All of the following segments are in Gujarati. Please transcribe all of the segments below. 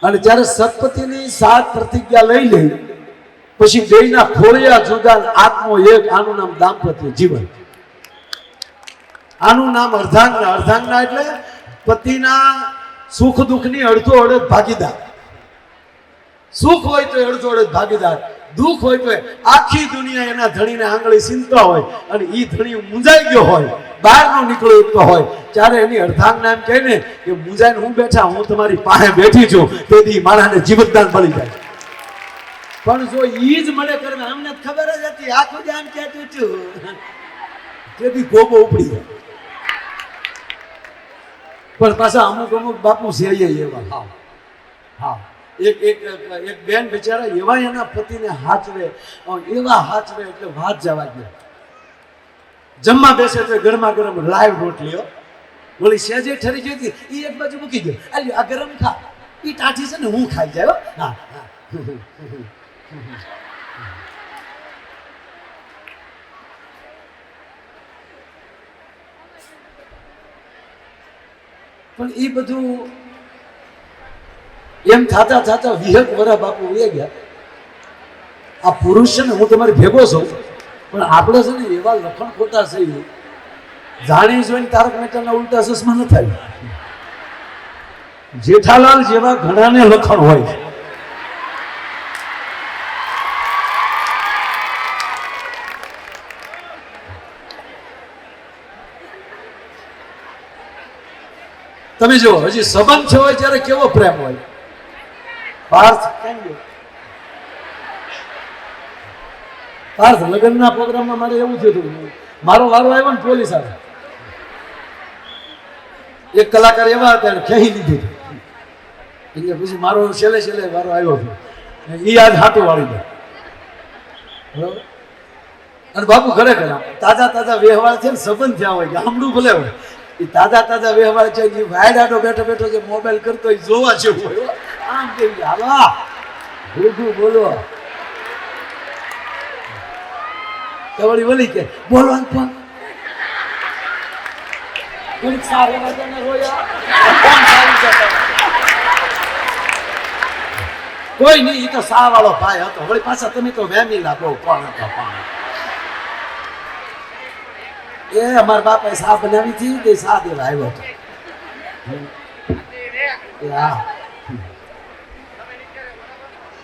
અને જ્યારે સતપતિની 7 પ્રતિજ્ઞા લઈ લે પછી બેયના ખોળિયા જુદા, આત્મો એક. આનું નામ દાંપત્ય જીવન. આનું નામ અર્ધાંગના. અર્ધાંગના એટલે પતિના સુખ દુઃખની અડધો અડધ ભાગીદાર. સુખ હોય તો અડધો અડધ ભાગીદાર, દુઃખ હોય તો આખી દુનિયા એના ધણીને આંગળી સીનતા હોય અને ઈ ધણી મૂંઝાઈ ગયો હોય, બહાર નો નીકળ્યો તો હોય, ત્યારે એની અર્ધાંગના એમ કહે ને કે મૂંઝાઈને હું બેઠા, હું તમારી પાસે બેઠી છું, તેથી માણસને જીવતદાન મળી જાય. પણ જો ઈ જ મળે કરે, અમને ખબર જ હતી, આખું જ આમ કહેતું છું, તેથી ગોબો ઉપડી જાય. પણ પાછા અમુક અમુક બાપુ છે એવા. હા હા, એક બેન બિચારા એવા એના પતિને હાચવે, એવા હાચવે એટલે વાત જવા દે. જમવા બેસે તો ગરમા ગરમ લાઈવ રોટલીઓ, બોલી સેજે ઠરી ગઈ હતી એ એક બાજુ મૂકી દો, આલ્યો આ ગરમ ખા, એ ટાઢી છે ને હું ખાઈ જાય. હા હા. પણ એ બધું એમ થતા થતા 20 વર્ષ બાપુ વહી ગયા. આ પુરુષ છે ને, હું તમારી ભેગો છું, પણ આપણે છે ને એવા લખણ ખોટા છે, જાણી જોઈને તારક મહેતાના ઉલટા ચશ્મા ન થાય. જેઠાલાલ જેવા ઘણાને લખણ હોય. તમે જુઓ, હજી સંબંધ છે હોય ત્યારે કેવો પ્રેમ હોય. પાર્થ લગ્નના પ્રોગ્રામમાં મારે એવું થયું હતું, મારો વારો આવ્યો ને પોલીસ આવે, એક કલાકાર એવા હતા એને ખેંચી લીધું એટલે પછી મારો છેલ્લે વારો આવ્યો હતો. એ આજ હાથો વાળી દે બરોબર. અને બાપુ ખરેખર તાજા વ્યવહાર છે ને, સંબંધ થયા હોય, ગામડું ભલે હોય, એ તાજા વ્યવહાર છે. એ વાયડાડો બેઠો જે મોબાઈલ કરતો એ જોવા જેવું હોય. આમ કેવી હાલા ભૂગું બોલો, કવળી બોલી કે બોલવાનું પણ કોઈ નહીં, એ તો સા વાળો ભાઈ હતો. વળી પાછા તમે તો વેમીલા બહુ કોણ હતો. એ અમારા બાપાએ સા બનાવી હતી, તે સા દેવા આવ્યો હતો.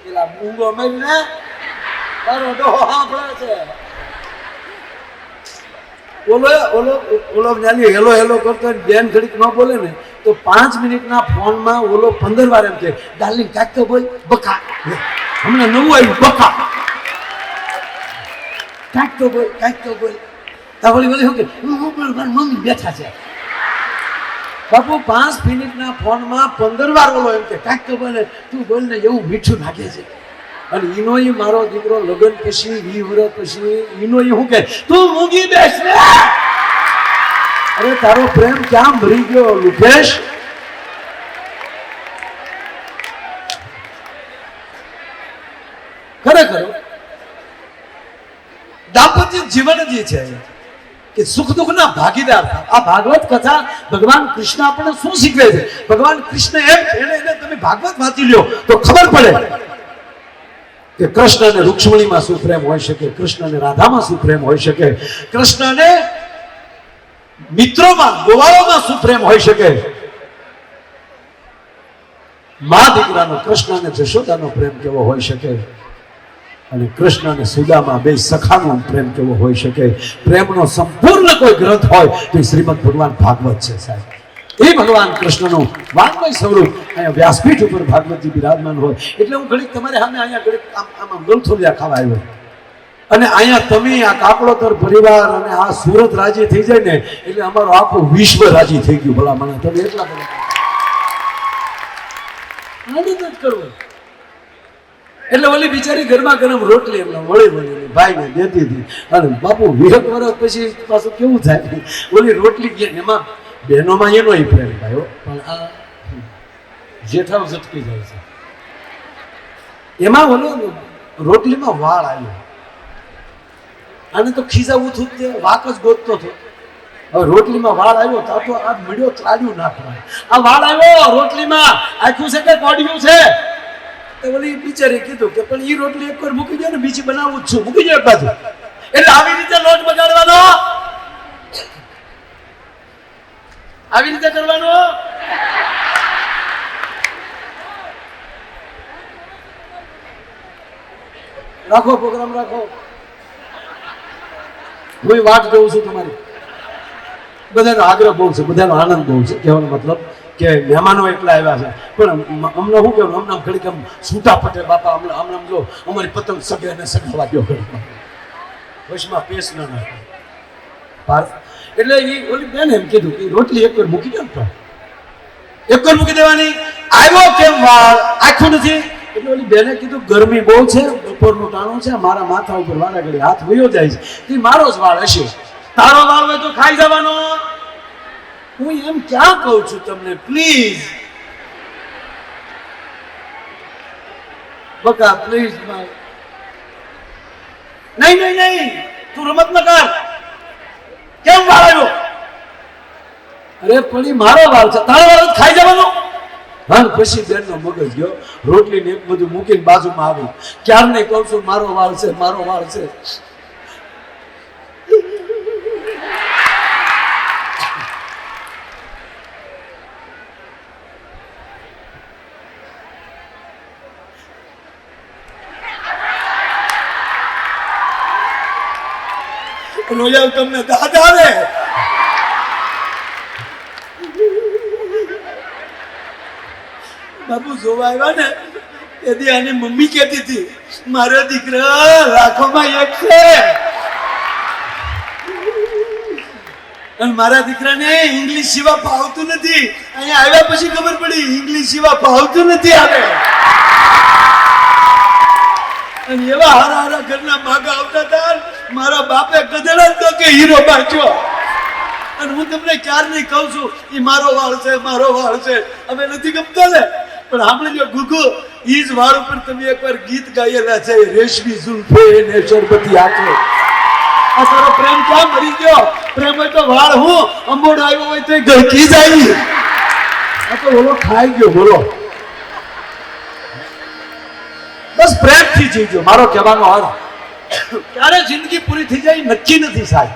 પેલા મૂંગો મળી તારો ડોહો સાંભળે છે. ઓલો હેલો કરતો બેન ઘડીક ન બોલે ને તો 5 મિનિટના ફોનમાં ઓલો 15 વાર એમ કે ડાર્લિંગ કાંઈક તો બોલ, બકા હમણાં નવું આવ્યું, બકા કાંઈક તો બોલ. ઓલી શું કે મમ્મી બેઠા છે. બાપુ 5 મિનિટના ફોનમાં 15 વાર ઓલો એમ કે કાંઈક તો બોલે, તું બોલ ને, એવું મીઠું નાખે છે. અને ઈનો મારો દીકરો લગ્ન પછી 20 વર્ષ પછી ઈનો શું કે તું મૂંગી બેસ ને. અરે તારો પ્રેમ ક્યાં મરી ગયો લુકેશ? ખરેખર દાંપત્ય જીવન જે છે કે સુખ દુઃખના ભાગીદાર થાય. આ ભાગવત કથા ભગવાન કૃષ્ણ આપણને શું શીખવે છે? ભગવાન કૃષ્ણ એમ એને તમે ભાગવત વાંચી લ્યો તો ખબર પડે કે કૃષ્ણ અને રૂક્ષ્મણીમાં શું પ્રેમ હોઈ શકે, કૃષ્ણ અને રાધામાં શું પ્રેમ હોઈ શકે, કૃષ્ણ અને મિત્રોમાં ગોવાળોમાં શું પ્રેમ હોઈ શકે, મા દીકરાનો કૃષ્ણ અને જશોદાનો પ્રેમ કેવો હોઈ શકે, અને કૃષ્ણ અને સુદામા બે સખાનો પ્રેમ કેવો હોઈ શકે. પ્રેમનો સંપૂર્ણ કોઈ ગ્રંથ હોય તો શ્રીમદ ભગવાન ભાગવત છે સાહેબ. એ ભગવાન કૃષ્ણનું વાંગમય સ્વરૂપ અહીંયા વ્યાસપીઠ ઉપર ભાગવતજી બિરાજમાન હોય. એટલે હું ઘડીક તમારે સામે અહીંયા ઘડીક આમ ગલથોલિયા ખાવા આવ્યો, અને અહીંયા તમે આ કાકડોતર પરિવાર અને આ સુરત રાજી થઈ જાય ને એટલે અમારું આખું વિશ્વ રાજી થઈ ગયું. ભલા મને તમે એટલા બધા આનંદ જ કરવો. એટલે ઓલી બિચારી ગરમા ગરમ રોટલી એમને વળી ભાઈને દેતી હતી. અને બાપુ 20 વર્ષ પછી પાછું કેવું થાય, ઓલી રોટલી ગયા એમાં બહેનોમાં એનો પ્રેમ થયો, પણ આ જેઠાવ ઝટકી જાય છે. એમાં ઓલો રોટલીમાં વાળ આવ્યો, આને તો ખીજાવું થયું, તે વાક જ ગોતતો હતો. હવે રોટલીમાં વાળ આવ્યો તો આ મળ્યો ચાલ્યું નાખવા. આ વાળ આવ્યો રોટલીમાં આખું છે કે કોડિયું છે? તો ઓલી બિચારી કીધું કે પણ ઈ રોટલી એકવાર મૂકી દો ને, બીજી બનાવું જ છું, મૂકી દો એક બાજુ. એટલે આવી રીતે લોટ બગાડવાનો, આવી રીતે કરવાનો. રાખો પ્રોગ્રામ રાખો. હું વાત જોઉં છું તમારી. બધાનો આગ્રહ બહુ છે, બધાનો આનંદ બહુ છે. કહેવાનો મતલબ કે મહેમાનો એટલા આવ્યા છે, પણ અમને શું કહેવું, અમને ઘડીક આમ છૂટા પટે બાપા, અમને જો અમારી પતંગ સગે ને સગાવા દો, વશમાં પેશ ન નાખે. એટલે એ ઓલી બેન એમ કીધું કે રોટલી એક વાર મૂકી દો ને, પણ એક વાર મૂકી દેવાની. આવ્યો કેમ વાળ આખું નથી? એટલે ઓલી બેને કીધું ગરમી બહુ છે, બપોરનું ટાણું છે, મારા માથા ઉપર વાળા ઘડી હાથ વયો જાય છે, તે મારો જ વાળ હશે. તારો વાળ હોય તો ખાઈ જવાનો. હું એમ ક્યાં કહું છું તમને, પ્લીઝ બકા પ્લીઝ. નહીં નહીં નહીં, તું રમત ન કર. કેમ વાળ આવ્યો? અરે પણ મારો વાળ છે, તારો વાળ ખાઈ જવાનો. હા, પછી બેન નો મગજ ગયો, રોટલી ને એક બધું મૂકીને બાજુમાં આવી. ક્યાર નહીં કહું છું મારો વાળ છે, મારો વાળ છે. તમને દાદા રે બાબુ જોવા આવ્યા ને તેથી આની મમ્મી કહેતી હતી મારો દીકરા લાખોમાં એક છે, અને મારા દીકરાને ઇંગ્લિશ સિવા ફાવતું નથી. અહીંયા આવ્યા પછી ખબર પડી ઇંગ્લિશ સિવા ફાવતું નથી. આવે અને એવા હારા હારા ઘરના માગા આવતા હતા. મારા બાપે ગધેડા તો કે હીરો બાંચ્યો. અને હું તમને ક્યાર નહીં કહું છું એ મારો વાળ છે, મારો વાળ છે. અમે નથી ગમતો ને, પણ આપણે જો ગુગુ ઈ જ વાળ ઉપર તમે એકવાર ગીત ગાયેલા છે, રેશમી ઝુલ્ફે ને શરબતી આંખે. આ તારો પ્રેમ ક્યાં મરી ગયો? પ્રેમ હોય તો વાળ હું અંબોડ આવ્યો હોય તો ગળકી જાય. આ તો ઓલો ખાઈ ગયો. બોલો બસ પ્રેમથી જીવજો. મારો કહેવાનો અર્થ ક્યારે જિંદગી પૂરી થઈ જાય નક્કી નથી સાહેબ.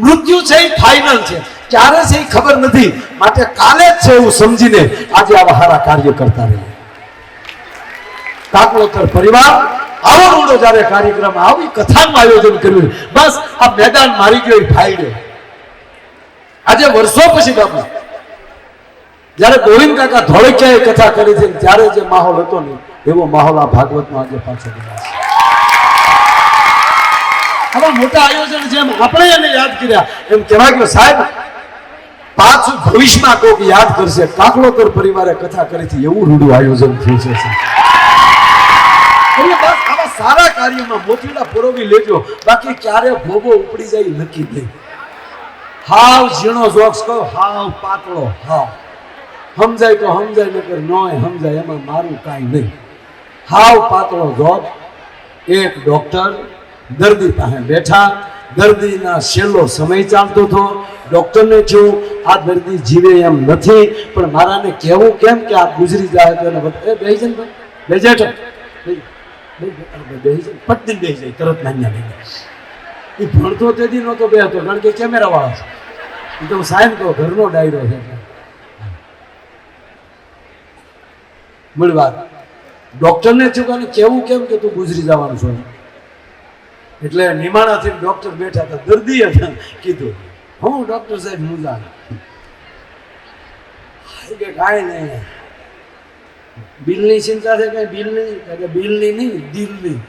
મૃત્યુ છે એ ફાઇનલ છે, ક્યારે છે એ ખબર નથી. માટે કાલે જ છે એવું સમજીને આજે આવા સારા કાર્ય કરતા રહીએ. કાકલોતર પરિવાર આવો રૂડો જયારે કાર્યક્રમ આવી કથાનું આયોજન કર્યું, બસ આ મેદાન મારી ગયો એ ફાયદો. આજે વર્ષો પછી બાપુ જયારે ગોવિંદ કાકા ધોળકિયાએ કથા કરી છે ત્યારે જે માહોલ હતો ને એવો માહોલ આ ભાગવતમાં આજે પાછો બન્યો છે. આવા મોટા આયોજન જેમ આપણે એને યાદ કર્યા એમ કહેવાય કે સાહેબ પાછું ભવિષ્યમાં કોઈક યાદ કરશે. કાકલોતર પરિવારે કથા કરી હતી એવું રૂડું આયોજન થયું છે. એટલે બસ આવા સારા કાર્યમાં મોતીડા પરોવી લેજો, બાકી ક્યારે ભોગો ઉપડી જાય નક્કી નહીં. હાવ ઝીણો જોક્સ કહો, હાવ પાતળો, હાવ સમજાય તો સમજાય, નકર નોય સમજાય એમાં મારું કાંઈ નહીં. હાવ પાતળો જોક. એક ડોક્ટર દર્દી પાસે બેઠા, દર્દીના છેલ્લો સમય ચાલતો હતો. ડોક્ટરને થયું આ દર્દી જીવે એમ નથી, પણ મારાને કહેવું કેમ કે આ ગુજરી જાય તો એને બેહી જાય ને બેહી જાય પટદીન બેહી જાય તરત નાન્યા લઈ જાય. એ ભણતો તેથી નહોતો બેહતો કારણ કે કેમેરા વાળા છે. એ તો સાહેબ કહો ઘરનો ડાયરો છે. મૂળ વાત ડોક્ટરને થયું કે કેવું કેમ કે તું ગુજરી જવાનું છો. એટલે નિમાણાથી ડોક્ટર બેઠા હતા, દર્દી હતા. કીધું હું ડોક્ટર સાહેબ મુજા કે કાંઈ નહીં, બિલની ચિંતા છે. કઈ બિલ નહીં કે બિલની નહીં દિલની.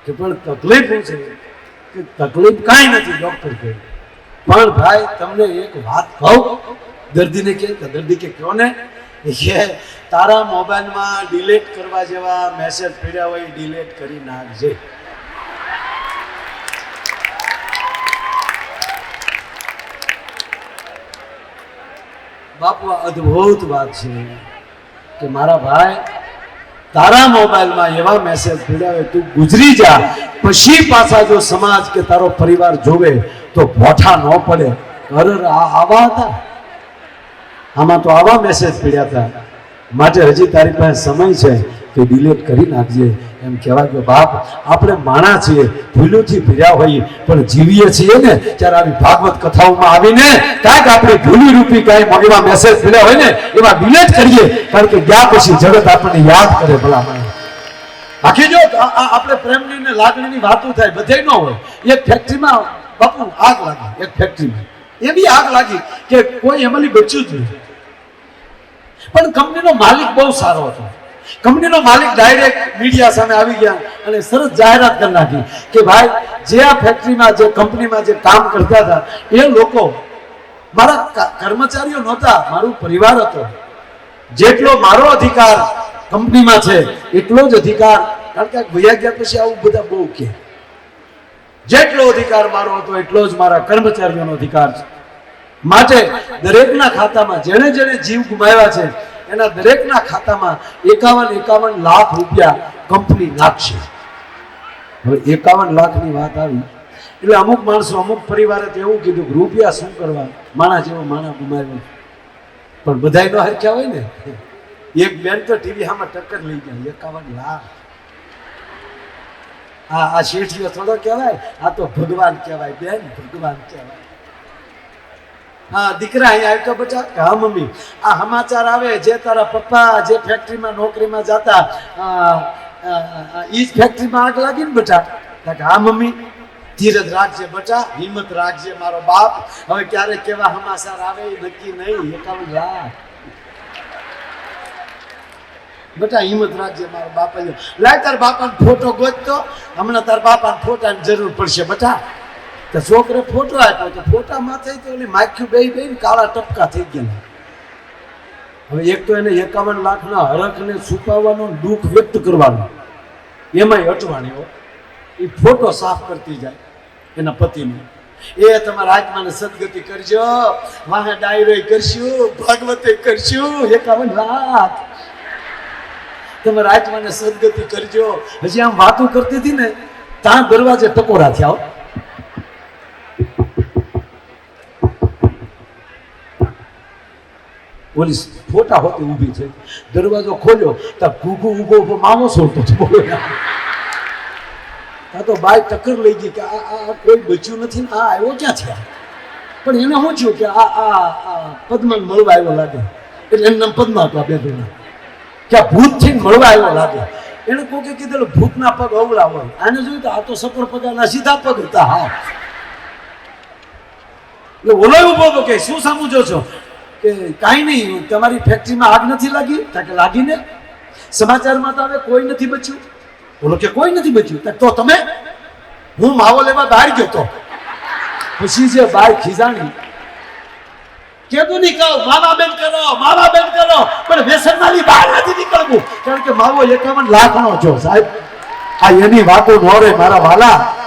કે પણ તકલીફ શું છે? કે તકલીફ કાંઈ નથી ડોક્ટર કહે. પણ ભાઈ તમને એક વાત કહું. દર્દીને કે દર્દી કે કયો ને, કે તારા મોબાઈલમાં ડિલીટ કરવા જેવા મેસેજ પડ્યા હોય ડિલીટ કરી નાખજે. બાપુ અદ્ભુત વાત છે કે મારા ભાઈ તારા મોબાઈલમાં એવા મેસેજ પડ્યા હોય તું ગુજરી જા પછી પાછા જો સમાજ કે તારો પરિવાર જોવે તો ભોઠા ન પડે. અરે આવા હતા, આમાં તો આવા મેસેજ પડ્યા હતા. માટે હજી તારી પાસે સમય છે કે ડિલીટ કરી નાખજે. એમ કહેવાય કે બાપ, આપણે માણા છીએ, ભૂલોથી ભર્યા હોઈએ, પણ જીવીએ છીએ ને ત્યારે આવી ભાગવત કથાઓમાં આવીને કાંઈક આપણે ભૂલી રૂપી કાંઈ એવા મેસેજ પડ્યા હોય ને એવા ડિલીટ કરીએ. કારણ કે ગયા પછી જગત આપણને યાદ કરે. ભલા મને આખી જો આપણે પ્રેમની ને લાગણીની વાતો થાય, બધે ન હોય. એક ફેક્ટરીમાં બાપુ આગ લાગી, એક ફેક્ટરીમાં એવી આગ લાગી કે કોઈ એમાંથી બચ્યું જ નહીં. પણ કંપનીનો માલિક બહુ સારો હતો. કંપનીનો માલિક ડાયરેક્ટ મીડિયા સામે આવી ગયા અને સરસ જાહેરાત કરી નાખી કે ભાઈ, જે આ ફેક્ટરીમાં જે કંપનીમાં જે કામ કરતા હતા એ લોકો મારા કર્મચારીઓ નહોતા, મારું પરિવાર હતો. જેટલો મારો અધિકાર કંપનીમાં છે એટલો જ અધિકાર, કારણ કે વયા ગયા પછી આવું બધા બહુ કે જેટલો અધિકાર મારો હતો એટલો જ મારા કર્મચારીઓનો અધિકાર છે. માટે દરેકના ખાતામાં જેણે જેણે જીવ ગુમાવ્યા છે એના દરેકના ખાતામાં 51 લાખ રૂપિયા કંપની નાખશે. હવે 51 લાખની વાત આવી એટલે અમુક માણસો, અમુક પરિવારે તો એવું કીધું કે રૂપિયા શું કરવા, માણા જેવો માણા ગુમાવ્યો. પણ બધાય નો હરખ્યા હોય ને. એક બેન તો ટીવી સામે ટક્કર લઈ ગયા, 51 લાખ. આ શેઠીઓ થોડો કહેવાય, આ તો ભગવાન કહેવાય બેન, ભગવાન કહેવાય. હા દીકરા અહીંયા આવ્યો તો બચા, હા મમ્મી આ સમાચાર આવે જે તારા પપ્પા જે ફેક્ટરીમાં નોકરીમાં જતા ઈ જ ફેક્ટરીમાં આગ લાગી ને બચા. હા મમ્મી ધીરજ રાખજે બચા, હિંમત રાખજે મારો બાપ. હવે ક્યારે કેવા સમાચાર આવે એ નક્કી નહીં. 51 લાખ બેટા, હિંમત રાખજે મારો બાપા. લાય તાર બાપાનો ફોટો ગોતતો, હમણાં તાર બાપાના ફોટાની જરૂર પડશે બેટા. તો છોકરે ફોટો આપ્યો તો ફોટા માથે તો ઓલી માખ્યું બે કાળા ટપકા થઈ ગયા. હવે એક તો એને 51 લાખના હરખને છુપાવવાનો, દુઃખ વ્યક્ત કરવાનો, એમાંય અટવાણીઓ એ ફોટો સાફ કરતી જાય એના પતિનો. એ તમારા આત્માને સદગતિ કરજો, વાહે ડાયરો કરશું, ભાગવતે કરશું. 51 લાખ તમારા આત્માને સદગતિ કરજો. હજી આમ વાતું કરતી હતી ને ત્યાં દરવાજે ટકોરા થયા. પોલીસ ફોટા હોતી ઊભી થઈ, દરવાજો ખોલ્યો તો ઘૂઘુ ઉભો માવો છોડતો હતો. આ તો બાઈ ટક્કર લઈ ગઈ કે આ કોઈ બચ્યું નથી ને આ આવ્યો ક્યાં છે. પણ એને શું થયું કે આ પદ્માને મળવા આવ્યો લાગે, એટલે એનું નામ પદ્મા હતું. આ બે જણા કે આ ભૂત થઈને મળવા આવ્યો લાગે. એને કોકે કીધેલું ભૂતના પગ અવળા હોય, આને જોયું તો આ તો સકળ પગાના સીધા પગ હતા. હા એટલે ઓલો ઉભો કે શું સમજો છો કે કાંઈ નહીં, તમારી ફેક્ટરીમાં આગ નથી લાગી? કે લાગીને સમાચારમાં તો હવે કોઈ નથી બચ્યું. બોલો કે કોઈ નથી બચ્યું. તો તમે, હું માવો લેવા બહાર ગયો તો. પછી જે બહાર ખીજાણી કેતું નહીં કહો માવા બેન કરો, માવા બેન કરો, પણ વ્યસનમાંથી બહાર નથી નીકળવું. કારણ કે માવો 51 લાખનો છો સાહેબ. આ એની વાતો ન રે મારા વાલા.